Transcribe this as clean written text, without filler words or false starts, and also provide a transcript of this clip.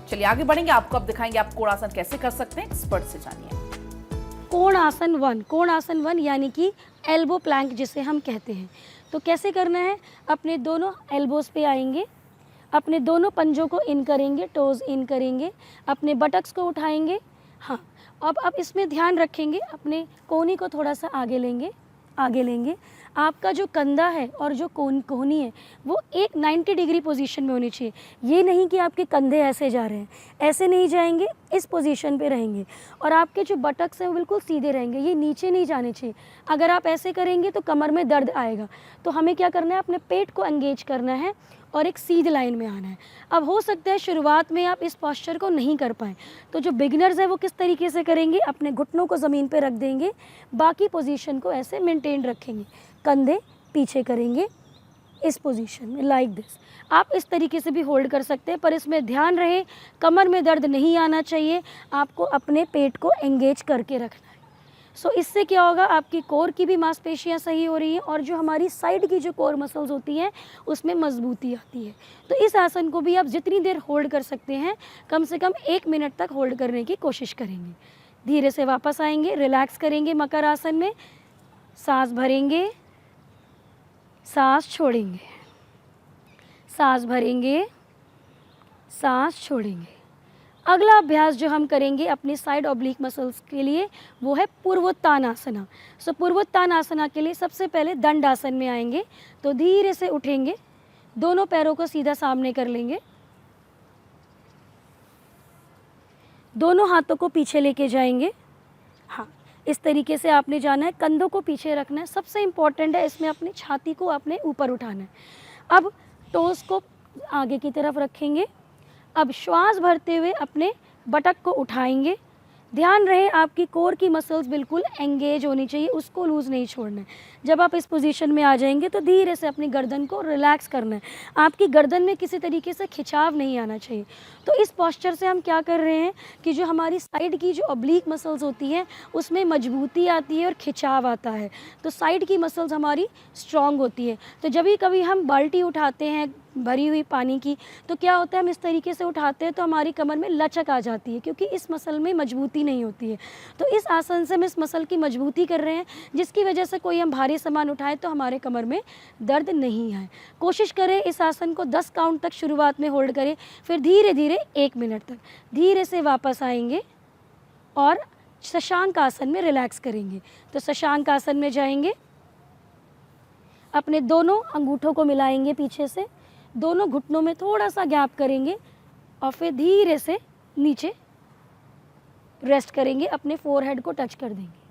चलिए आगे बढ़ेंगे, आपको अब दिखाएंगे आप कोण आसन कैसे कर सकते हैं, एक्सपर्ट से जानिए। कोण आसन 1, कोण आसन 1 यानी कि एल्बो प्लैंक जिसे हम कहते हैं। तो कैसे करना है, अपने दोनों एल्बोज पे आएंगे, अपने दोनों पंजों को इन करेंगे, टोज इन करेंगे, अपने बटक्स को उठाएंगे। हाँ, अब इसमें ध्यान रखेंगे, अपने कोहनी को थोड़ा सा आगे लेंगे। आपका जो कंधा है और जो कोहनी है वो एक 90 डिग्री पोजीशन में होनी चाहिए। ये नहीं कि आपके कंधे ऐसे जा रहे हैं, ऐसे नहीं जाएंगे, इस पोजीशन पे रहेंगे। और आपके जो बटक्स हैं वो बिल्कुल सीधे रहेंगे, ये नीचे नहीं जाने चाहिए। अगर आप ऐसे करेंगे तो कमर में दर्द आएगा। तो हमें क्या करना है, अपने पेट को एंगेज करना है और एक सीधी लाइन में आना है। अब हो सकता है शुरुआत में आप इस पॉस्चर को नहीं कर पाएँ, तो जो बिगिनर्स हैं वो किस तरीके से करेंगे, अपने घुटनों को ज़मीन पे रख देंगे, बाकी पोजीशन को ऐसे मेंटेन रखेंगे, कंधे पीछे करेंगे इस पोजीशन में, लाइक दिस। आप इस तरीके से भी होल्ड कर सकते हैं, पर इसमें ध्यान रहे कमर में दर्द नहीं आना चाहिए, आपको अपने पेट को एंगेज करके रखना है। सो इससे क्या होगा, आपकी कोर की भी मांसपेशियां सही हो रही हैं और जो हमारी साइड की जो कोर मसल्स होती हैं उसमें मजबूती आती है। तो इस आसन को भी आप जितनी देर होल्ड कर सकते हैं, कम से कम 1 मिनट तक होल्ड करने की कोशिश करेंगे। धीरे से वापस आएंगे, रिलैक्स करेंगे मकर आसन में, सांस भरेंगे, सांस छोड़ेंगे, सांस भरेंगे, सांस छोड़ेंगे। अगला अभ्यास जो हम करेंगे अपनी साइड ऑब्लिक मसल्स के लिए वो है पूर्वोत्तानासना। सो पूर्वोत्तानासना के लिए सबसे पहले दंड आसन में आएंगे। तो धीरे से उठेंगे, दोनों पैरों को सीधा सामने कर लेंगे, दोनों हाथों को पीछे लेके जाएंगे। हाँ, इस तरीके से आपने जाना है, कंधों को पीछे रखना है। सबसे इम्पॉर्टेंट है इसमें अपनी छाती को अपने ऊपर उठाना है। अब टोस को आगे की तरफ रखेंगे। अब श्वास भरते हुए अपने बटक को उठाएंगे। ध्यान रहे आपकी कोर की मसल्स बिल्कुल एंगेज होनी चाहिए, उसको लूज़ नहीं छोड़ना है। जब आप इस पोजीशन में आ जाएंगे तो धीरे से अपनी गर्दन को रिलैक्स करना है। आपकी गर्दन में किसी तरीके से खिंचाव नहीं आना चाहिए। तो इस पोस्चर से हम क्या कर रहे हैं कि जो हमारी साइड की जो ऑब्लिक मसल्स होती हैं उसमें मजबूती आती है और खिंचाव आता है। तो साइड की मसल्स हमारी स्ट्रॉन्ग होती है। तो जब भी कभी हम बाल्टी उठाते हैं भरी हुई पानी की, तो क्या होता है, हम इस तरीके से उठाते हैं तो हमारी कमर में लचक आ जाती है, क्योंकि इस मसल में मजबूती नहीं होती है। तो इस आसन से हम इस मसल की मजबूती कर रहे हैं, जिसकी वजह से कोई हम भारी सामान उठाएं तो हमारे कमर में दर्द नहीं आए। कोशिश करें इस आसन को 10 काउंट तक शुरुआत में होल्ड करें, फिर धीरे धीरे 1 मिनट तक। धीरे से वापस आएंगे और शशांक आसन में रिलैक्स करेंगे। तो शशांक आसन में जाएंगे, अपने दोनों अंगूठों को मिलाएंगे पीछे से, दोनों घुटनों में थोड़ा सा गैप करेंगे और फिर धीरे से नीचे रेस्ट करेंगे, अपने फोरहेड को टच कर देंगे।